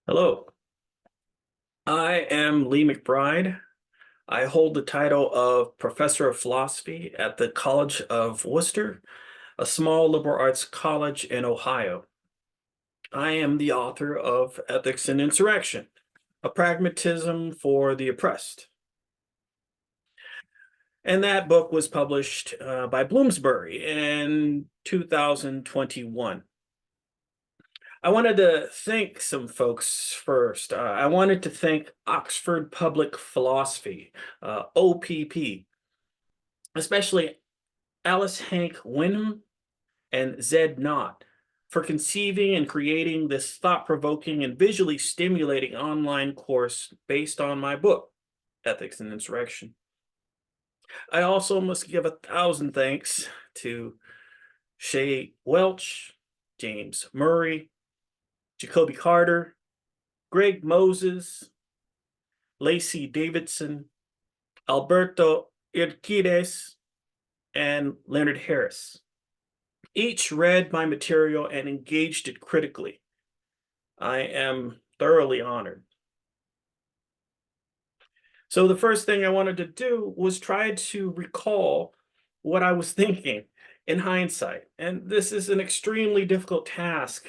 Hello, I am Lee McBride. I hold the title of Professor of Philosophy at the College of Worcester, a small liberal arts college in Ohio. I am the author of Ethics and Insurrection, a pragmatism for the oppressed. And that book was published by Bloomsbury in 2021. I wanted to thank some folks first. I wanted to thank Oxford Public Philosophy, OPP, especially Alice Hank Wyndham and Zed Knott for conceiving and creating this thought-provoking and visually stimulating online course based on my book, Ethics and Insurrection. I also must give 1,000 thanks to Shay Welch, James Murray, Jacoby Carter, Greg Moses, Lacey Davidson, Alberto Irquides, and Leonard Harris. Each read my material and engaged it critically. I am thoroughly honored. So the first thing I wanted to do was try to recall what I was thinking in hindsight. And this is an extremely difficult task.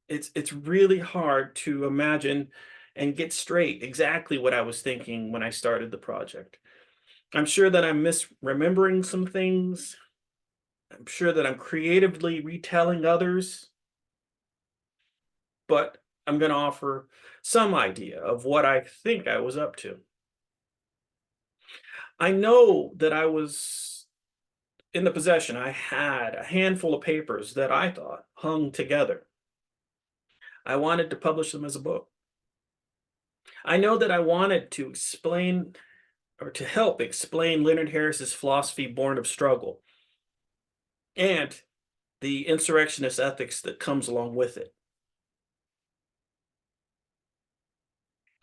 It's really hard to imagine and get straight exactly what I was thinking when I started the project. I'm sure that I'm misremembering some things. I'm sure that I'm creatively retelling others, but I'm going to offer some idea of what I think I was up to. I know that I was in the possession, I had a handful of papers that I thought hung together. I wanted to publish them as a book. I know that I wanted to explain or to help explain Leonard Harris's philosophy born of struggle and the insurrectionist ethics that comes along with it.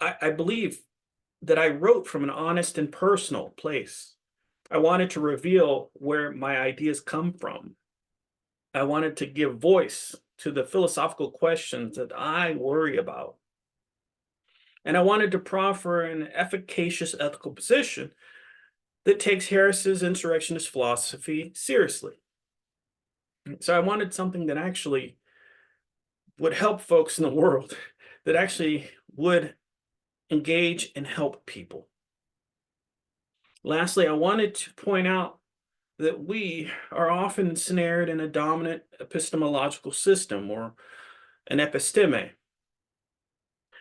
I believe that I wrote from an honest and personal place. I wanted to reveal where my ideas come from. I wanted to give voice to the philosophical questions that I worry about. And I wanted to proffer an efficacious ethical position that takes Harris's insurrectionist philosophy seriously. So I wanted something that actually would help folks in the world, that actually would engage and help people. Lastly, I wanted to point out that we are often ensnared in a dominant epistemological system or an episteme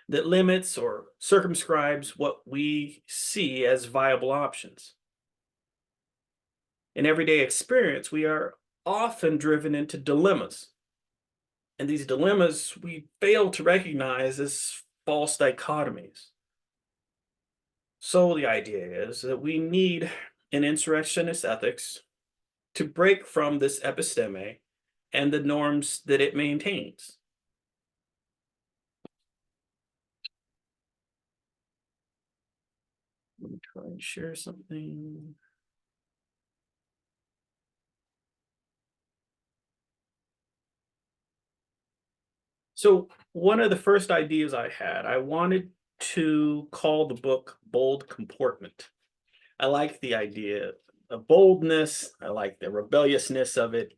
that limits or circumscribes what we see as viable options. In everyday experience, we are often driven into dilemmas. And these dilemmas we fail to recognize as false dichotomies. So the idea is that we need an insurrectionist ethics to break from this episteme and the norms that it maintains. Let me try and share something. So one of the first ideas I had, I wanted to call the book Bold Comportment. I like the idea of boldness. I like the rebelliousness of it.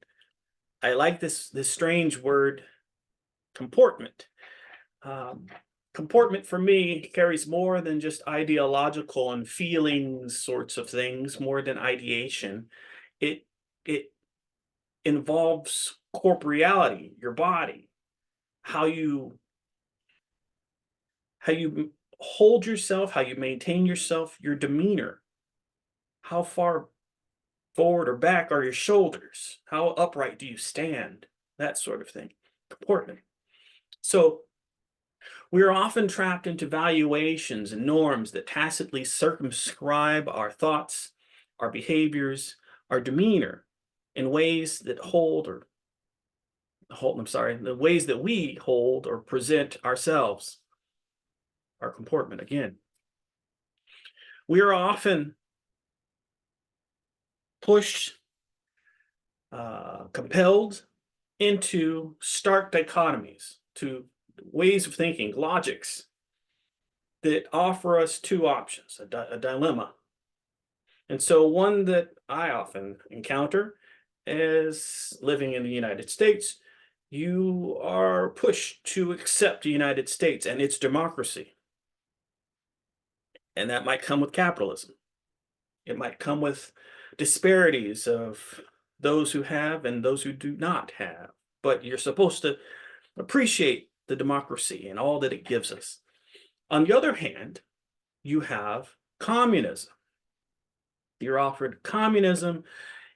I like this strange word, comportment. Um, Comportment for me carries more than just ideological and feelings sorts of things, more than ideation. It involves corporeality, your body, how you how you hold yourself, how you maintain yourself, your demeanor, how far forward or back are your shoulders, how upright do you stand, that sort of thing. Comportment. So we are often trapped into valuations and norms that tacitly circumscribe our thoughts, our behaviors, our demeanor in ways that the ways that we hold or present ourselves, our comportment again. We are often pushed, compelled into stark dichotomies, to ways of thinking, logics that offer us two options, a dilemma. And so one that I often encounter is living in the United States. You are pushed to accept the United States and its democracy. And that might come with capitalism. It might come with disparities of those who have and those who do not have. But you're supposed to appreciate the democracy and all that it gives us. On the other hand, you have communism. You're offered communism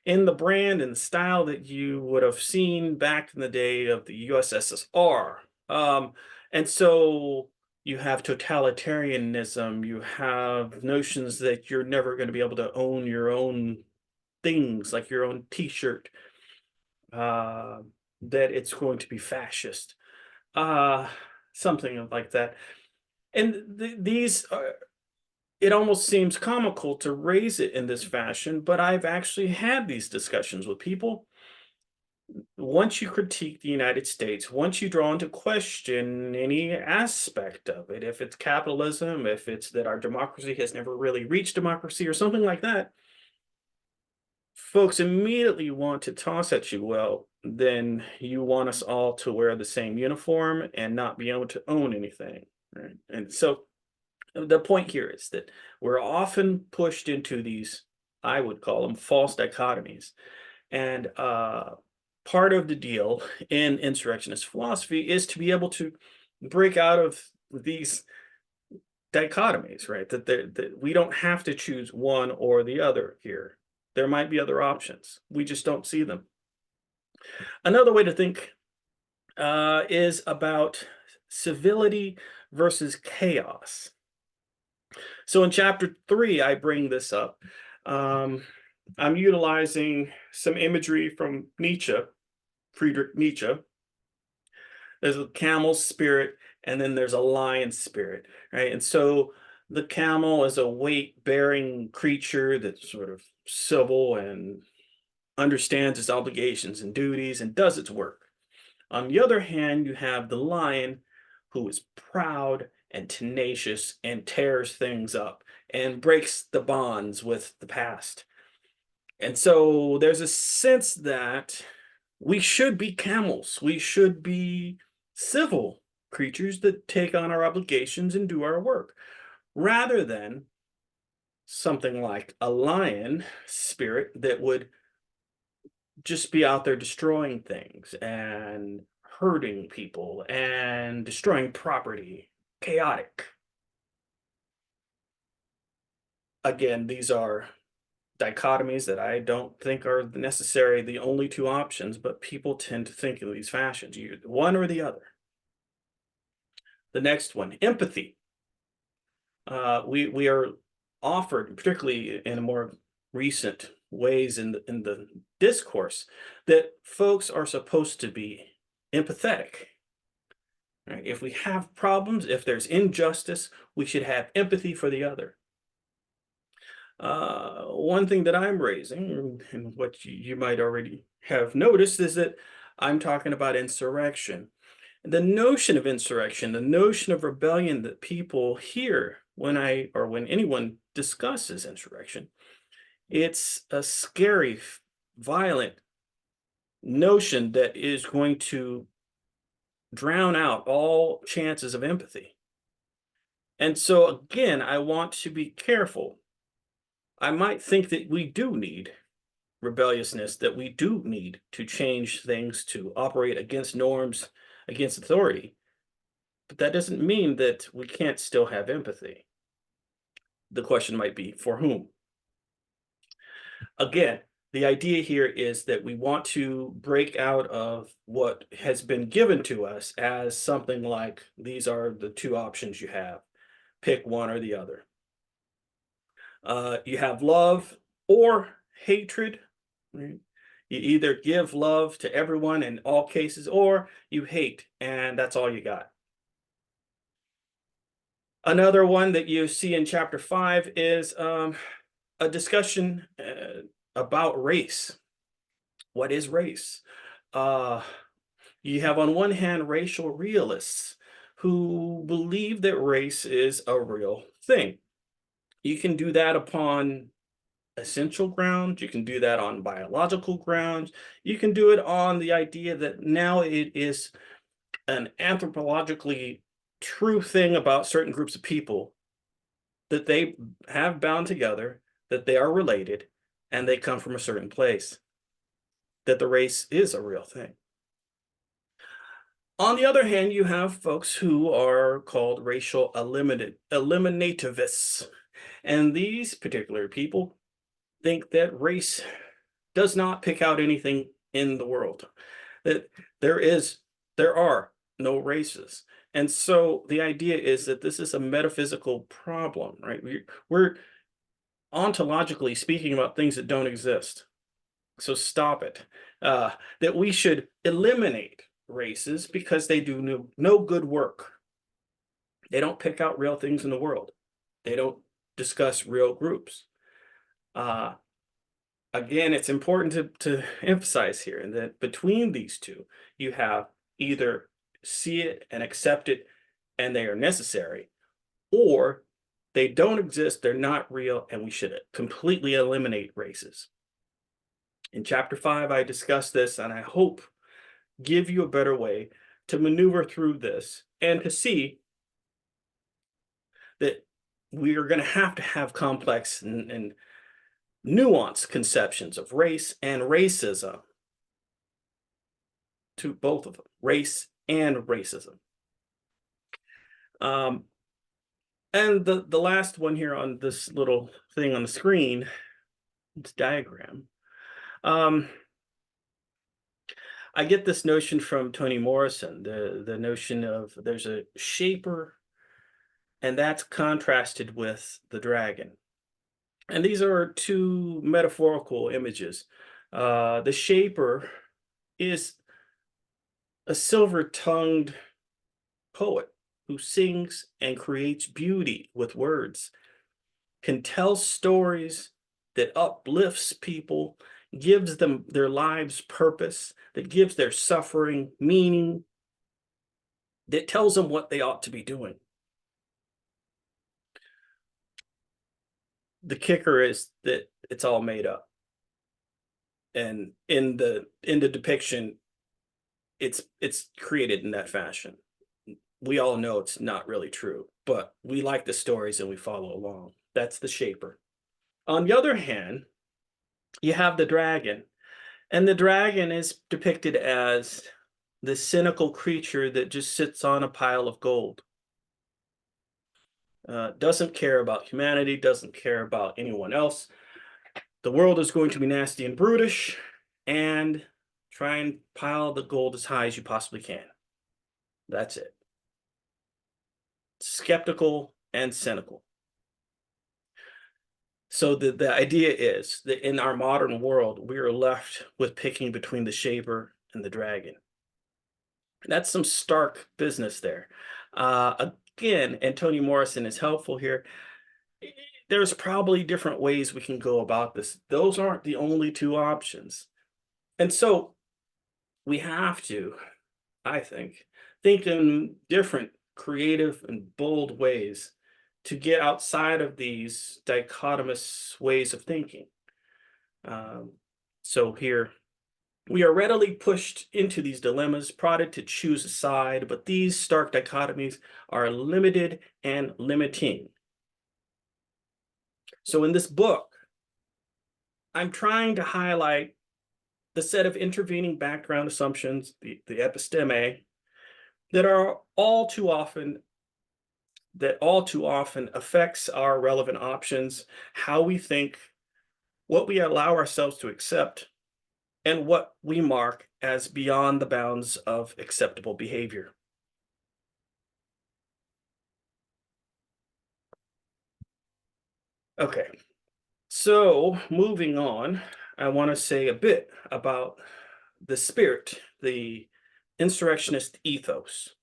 in the brand and style that you would have seen back in the day of the USSR. And so you have totalitarianism, you have notions that you're never going to be able to own your own things, like your own t-shirt, uh, that it's going to be fascist, uh, something like that. And these are, it almost seems comical to raise it in this fashion, but I've actually had these discussions with people. Once you critique the United States, once you draw into question any aspect of it, if it's capitalism, if it's that our democracy has never really reached democracy or something like that, folks immediately want to toss at you, well, then you want us all to wear the same uniform and not be able to own anything, right? And so the point here is that we're often pushed into these, I would call them false dichotomies. And part of the deal in insurrectionist philosophy is to be able to break out of these dichotomies, right? That we don't have to choose one or the other here. There might be other options. We just don't see them. Another way to think is about civility versus chaos. So in chapter 3, I bring this up. I'm utilizing some imagery from Nietzsche, Friedrich Nietzsche. There's a camel spirit, and then there's a lion spirit, right? And so the camel is a weight-bearing creature that's sort of civil and understands its obligations and duties and does its work. On the other hand, you have the lion who is proud and tenacious and tears things up and breaks the bonds with the past. And so there's a sense that we should be camels. We should be civil creatures that take on our obligations and do our work, rather than something like a lion spirit that would just be out there destroying things and hurting people and destroying property, chaotic. Again, these are dichotomies that I don't think are necessarily the only two options, but people tend to think in these fashions, you one or the other. The next one, empathy. We are offered, particularly in a more recent ways in the discourse, that folks are supposed to be empathetic. Right? If we have problems, if there's injustice, we should have empathy for the other. One thing that I'm raising, and what you might already have noticed, is that I'm talking about insurrection. The notion of insurrection, the notion of rebellion that people hear when when anyone discusses insurrection, it's a scary, violent notion that is going to drown out all chances of empathy. And so again, I want to be careful. I might think that we do need rebelliousness, that we do need to change things to operate against norms, against authority. But that doesn't mean that we can't still have empathy. The question might be, for whom? Again, the idea here is that we want to break out of what has been given to us as something like, these are the two options you have. Pick one or the other. You have love or hatred. Right? You either give love to everyone in all cases, or you hate, and that's all you got. Another one that you see in chapter 5 is a discussion about race. What is race? You have on one hand racial realists who believe that race is a real thing. You can do that upon essential grounds, you can do that on biological grounds, you can do it on the idea that now it is an anthropologically true thing about certain groups of people that they have bound together, that they are related, and they come from a certain place, that the race is a real thing. On the other hand, you have folks who are called racial eliminativists. And these particular people think that race does not pick out anything in the world, that there are no races. And so the idea is that this is a metaphysical problem, right? We're ontologically speaking about things that don't exist. So stop it. That we should eliminate races because they do no good work. They don't pick out real things in the world. They don't discuss real groups. Again, it's important to emphasize here that between these two, you have either see it and accept it and they are necessary, or they don't exist, they're not real, and we should completely eliminate races. In chapter 5, I discussed this, and I hope give you a better way to maneuver through this and to see that we are going to have complex and nuanced conceptions of race and racism, to both of them, race and racism. And the last one here on this little thing on the screen, this diagram, I get this notion from Toni Morrison, the notion of there's a shaper, and that's contrasted with the dragon. And these are two metaphorical images. The shaper is a silver-tongued poet who sings and creates beauty with words, can tell stories that uplifts people, gives them their lives purpose, that gives their suffering meaning, that tells them what they ought to be doing. The kicker is that it's all made up. And in the depiction, it's created in that fashion. We all know it's not really true, but we like the stories and we follow along. That's the shaper. On the other hand, you have the dragon, and the dragon is depicted as the cynical creature that just sits on a pile of gold. Doesn't care about humanity, doesn't care about anyone else. The world is going to be nasty and brutish, and try and pile the gold as high as you possibly can. That's it. Skeptical and cynical. So the idea is that in our modern world, we are left with picking between the shaper and the dragon. That's some stark business there. Again, and Toni Morrison is helpful here. There's probably different ways we can go about this. Those aren't the only two options. And so we have to, I think in different creative and bold ways to get outside of these dichotomous ways of thinking. So here, we are readily pushed into these dilemmas, prodded to choose a side, but these stark dichotomies are limited and limiting. So in this book, I'm trying to highlight the set of intervening background assumptions, the episteme, that all too often affects our relevant options, how we think, what we allow ourselves to accept, and what we mark as beyond the bounds of acceptable behavior. Okay, so moving on, I want to say a bit about the spirit, the insurrectionist ethos.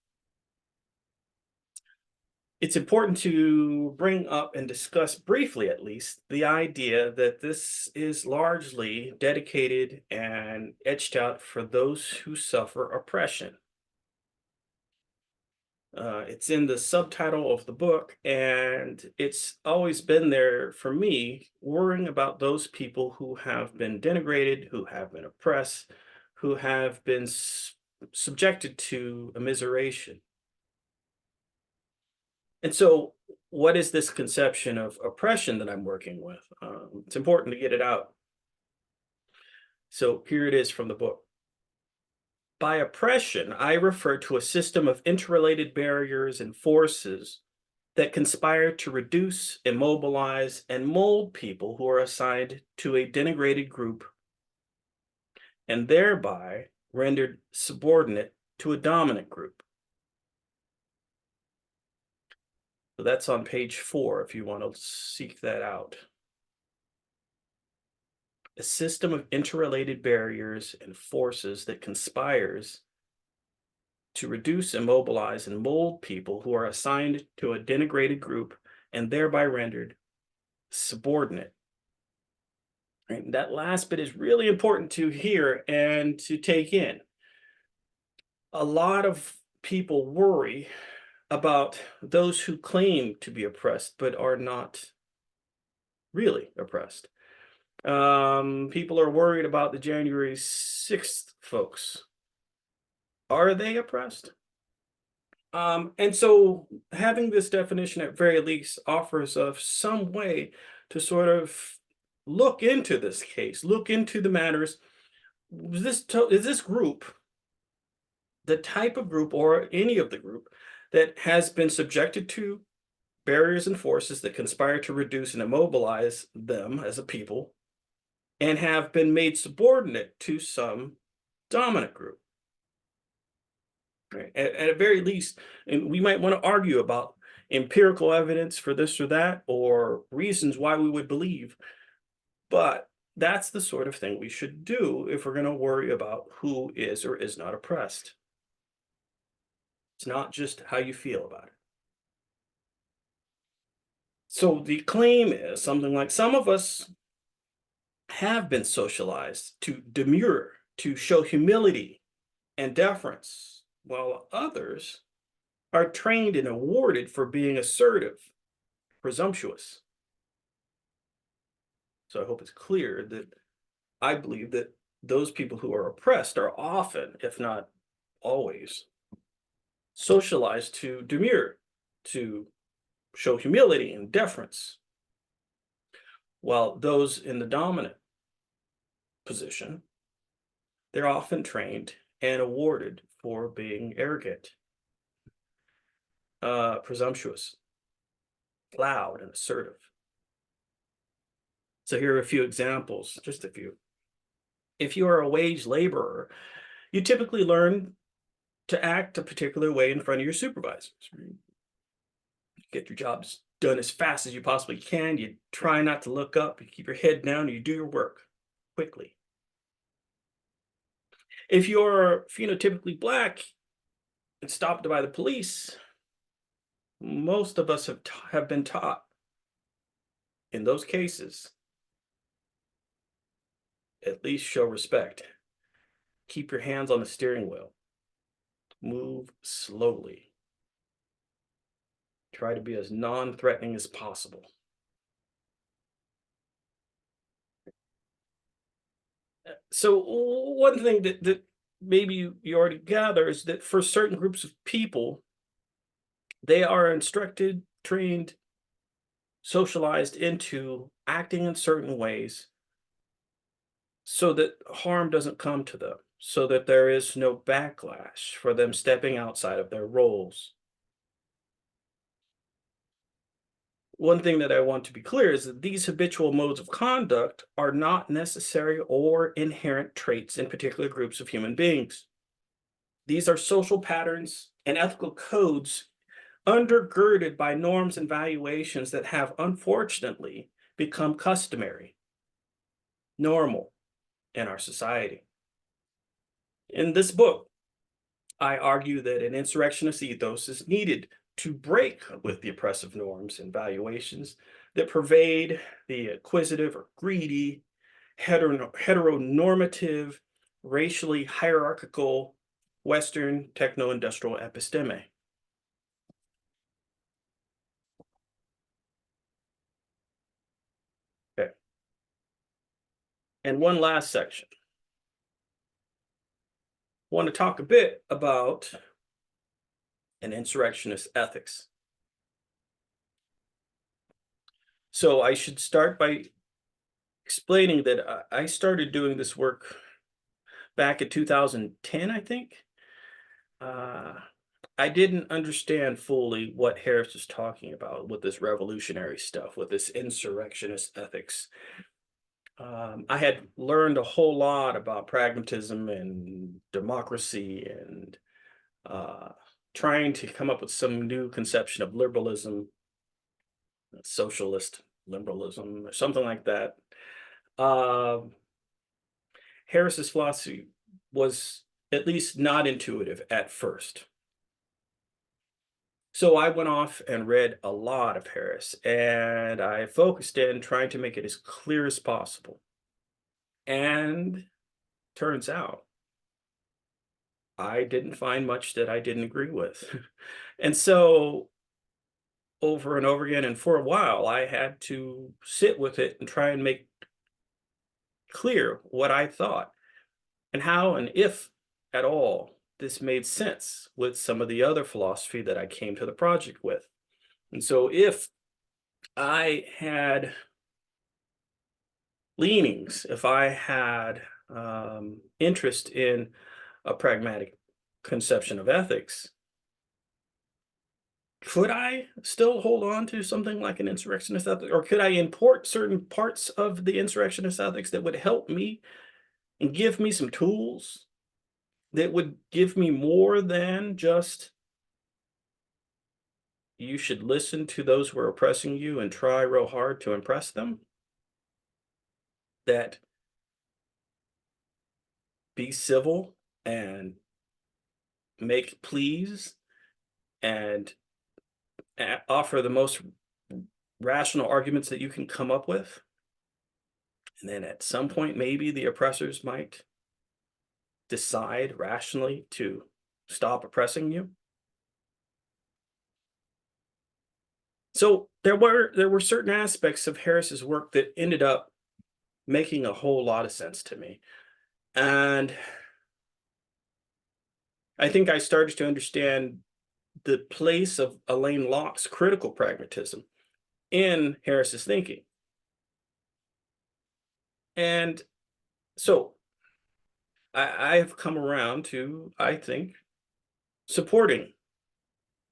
It's important to bring up and discuss briefly, at least, the idea that this is largely dedicated and etched out for those who suffer oppression. It's in the subtitle of the book, and it's always been there for me, worrying about those people who have been denigrated, who have been oppressed, who have been subjected to immiseration. And so, what is this conception of oppression that I'm working with? It's important to get it out. So, here it is from the book. By oppression, I refer to a system of interrelated barriers and forces that conspire to reduce, immobilize, and mold people who are assigned to a denigrated group and thereby rendered subordinate to a dominant group. So that's on page 4 if you want to seek that out. A system of interrelated barriers and forces that conspires to reduce, immobilize, and mold people who are assigned to a denigrated group and thereby rendered subordinate. Right? That last bit is really important to hear and to take in. A lot of people worry about those who claim to be oppressed but are not really oppressed. People are worried about the January 6th folks. Are they oppressed? And so having this definition at very least offers us some way to sort of look into this case, look into the matters. Is this group the type of group or any of the group that has been subjected to barriers and forces that conspire to reduce and immobilize them as a people and have been made subordinate to some dominant group? Right? At very least, and we might want to argue about empirical evidence for this or that, or reasons why we would believe, but that's the sort of thing we should do if we're going to worry about who is or is not oppressed. It's not just how you feel about it. So the claim is something like some of us have been socialized to demur, to show humility and deference, while others are trained and awarded for being assertive, presumptuous. So I hope it's clear that I believe that those people who are oppressed are often, if not always, socialized to demur, to show humility and deference, while those in the dominant position, they're often trained and awarded for being arrogant, presumptuous, loud, and assertive. So here are a few examples, just a few. If you are a wage laborer, you typically learn to act a particular way in front of your supervisors. Right? Get your jobs done as fast as you possibly can. You try not to look up. You keep your head down. And you do your work quickly. If you're phenotypically Black and stopped by the police, most of us have been taught in those cases, at least show respect. Keep your hands on the steering wheel. Move slowly. Try to be as non-threatening as possible. So one thing that maybe you already gather is that for certain groups of people, they are instructed, trained, socialized into acting in certain ways so that harm doesn't come to them, so that there is no backlash for them stepping outside of their roles. One thing that I want to be clear is that these habitual modes of conduct are not necessary or inherent traits in particular groups of human beings. These are social patterns and ethical codes undergirded by norms and valuations that have unfortunately become customary, normal in our society. In this book, I argue that an insurrectionist ethos is needed to break with the oppressive norms and valuations that pervade the acquisitive or greedy, heteronormative, racially hierarchical Western techno-industrial episteme. And one last section. I want to talk a bit about an insurrectionist ethics. So I should start by explaining that I started doing this work back in 2010, I think. Uh, I didn't understand fully what Harris was talking about with this revolutionary stuff, with this insurrectionist ethics. I had learned a whole lot about pragmatism and democracy and uh, trying to come up with some new conception of liberalism, socialist liberalism, or something like that. Um Harris's philosophy was at least not intuitive at first. So I went off and read a lot of Harris, and I focused in trying to make it as clear as possible. And turns out I didn't find much that I didn't agree with. And so over and over again, and for a while, I had to sit with it and try and make clear what I thought and how and if at all this made sense with some of the other philosophy that I came to the project with. And so if I had leanings, if I had interest in a pragmatic conception of ethics, could I still hold on to something like an insurrectionist ethic, or could I import certain parts of the insurrectionist ethics that would help me and give me some tools that would give me more than just you should listen to those who are oppressing you and try real hard to impress them? That be civil and make pleas and offer the most rational arguments that you can come up with. And then at some point, maybe the oppressors might decide rationally to stop oppressing you. So there were certain aspects of Harris's work that ended up making a whole lot of sense to me. And I think I started to understand the place of Alain Locke's critical pragmatism in Harris's thinking. And so I have come around to, I think, supporting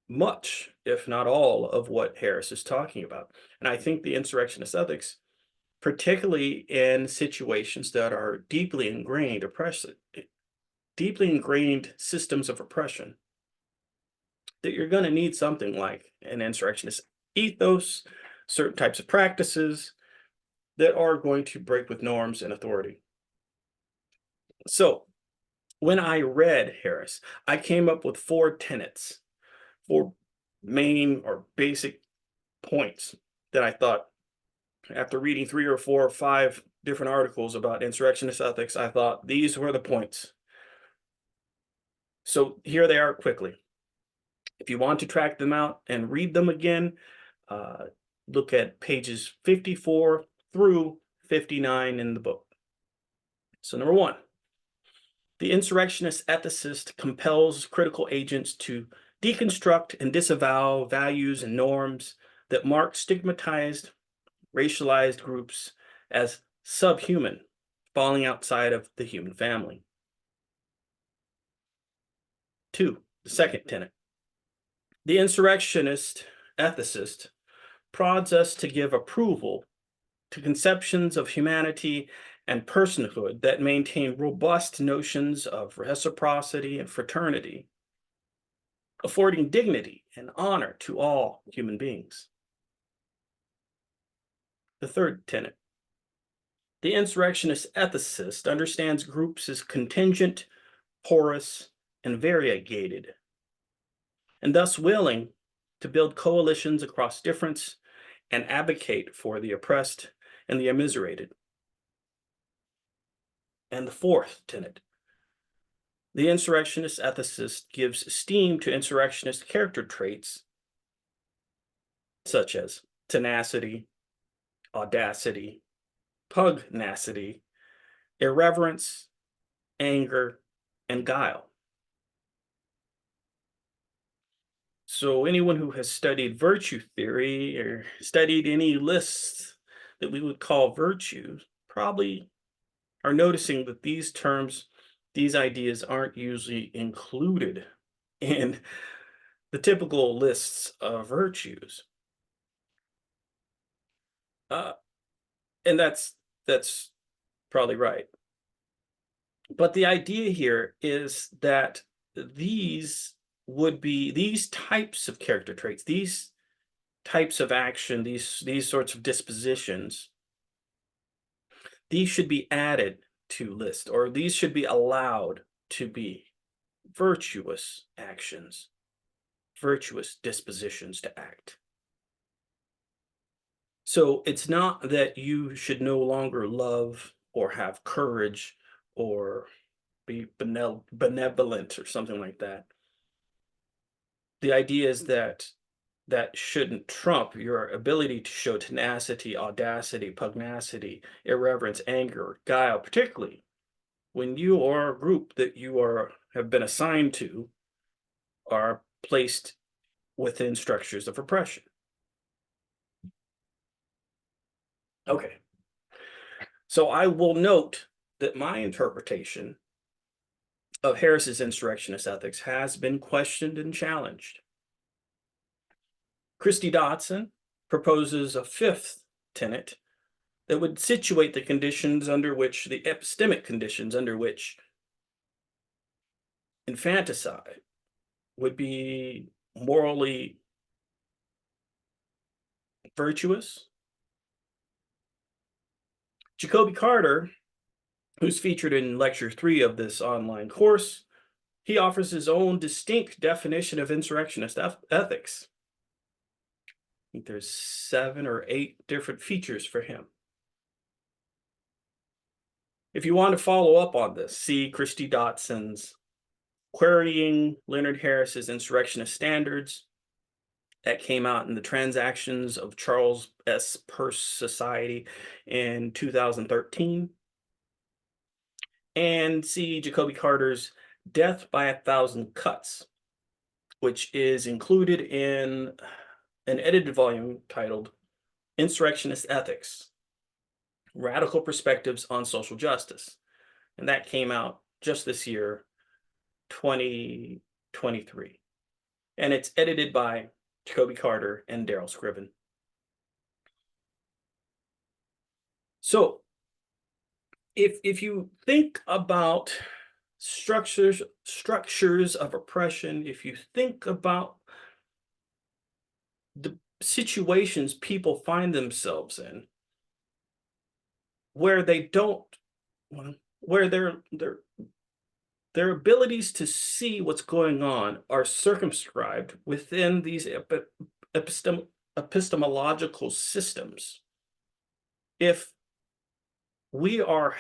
much, if not all, of what Harris is talking about. And I think the insurrectionist ethics, particularly in situations that are deeply ingrained systems of oppression, that you're going to need something like an insurrectionist ethos, certain types of practices that are going to break with norms and authority. So when I read Harris, I came up with four tenets, four main or basic points that I thought, after reading 3 or 4 or 5 different articles about insurrectionist ethics, I thought these were the points. So here they are quickly. If you want to track them out and read them again, look at pages 54 through 59 in the book. So number 1, the insurrectionist ethicist compels critical agents to deconstruct and disavow values and norms that mark stigmatized, racialized groups as subhuman, falling outside of the human family. 2, the second tenet. The insurrectionist ethicist prods us to give approval to conceptions of humanity and personhood that maintain robust notions of reciprocity and fraternity, affording dignity and honor to all human beings. The third tenet. The insurrectionist ethicist understands groups as contingent, porous, and variegated, and thus willing to build coalitions across difference and advocate for the oppressed and the immiserated. And the fourth tenet. The insurrectionist ethicist gives esteem to insurrectionist character traits such as tenacity, audacity, pugnacity, irreverence, anger, and guile. So anyone who has studied virtue theory or studied any lists that we would call virtues probably are noticing that these terms, these ideas aren't usually included in the typical lists of virtues. Uh, and that's probably right. But the idea here is that these types of character traits, these types of action, these sorts of dispositions, these should be added to list, or these should be allowed to be virtuous actions, virtuous dispositions to act. So it's not that you should no longer love or have courage or be benevolent or something like that. The idea is that that shouldn't trump your ability to show tenacity, audacity, pugnacity, irreverence, anger, guile, particularly when you or a group that you have been assigned to are placed within structures of oppression. Okay. So I will note that my interpretation of Harris's insurrectionist ethics has been questioned and challenged. Christy Dodson proposes a fifth tenet that would situate the conditions under which, the epistemic conditions under which infanticide would be morally virtuous. Jacoby Carter, who's featured in lecture 3 of this online course, he offers his own distinct definition of insurrectionist ethics. I think there's 7 or 8 different features for him. If you want to follow up on this, see Christy Dodson's Querying Leonard Harris's Insurrectionist Standards that came out in the Transactions of Charles S. Peirce Society in 2013. And see Jacoby Carter's Death by 1,000 Cuts, which is included in an edited volume titled Insurrectionist Ethics, Radical Perspectives on Social Justice. And that came out just this year, 2023. And it's edited by Jacoby Carter and Daryl Scriven. So if you think about structures of oppression, if you think about the situations people find themselves in where they don't, where their abilities to see what's going on are circumscribed within these epistemological systems. If we are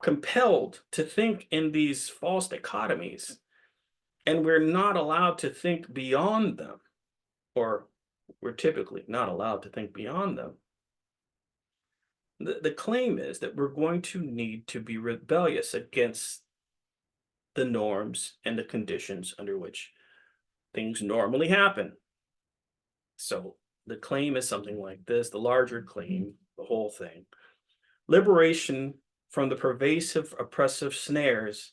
compelled to think in these false dichotomies, and we're not allowed to think beyond them, or we're typically not allowed to think beyond them, the claim is that we're going to need to be rebellious against the norms and the conditions under which things normally happen. So the claim is something like this, the larger claim, the whole thing. Liberation from the pervasive oppressive snares,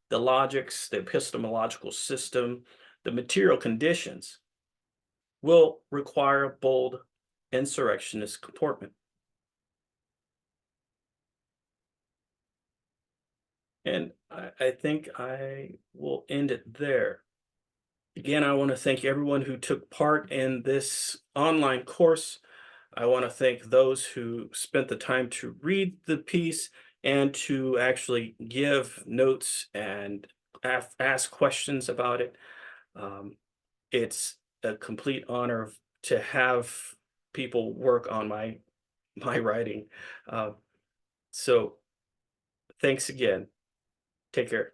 the logics, the epistemological system, the material conditions will require bold insurrectionist comportment. And I think I will end it there. Again, I want to thank everyone who took part in this online course. I want to thank those who spent the time to read the piece and to actually give notes and ask questions about it. It's a complete honor to have people work on my writing. So thanks again. Take care.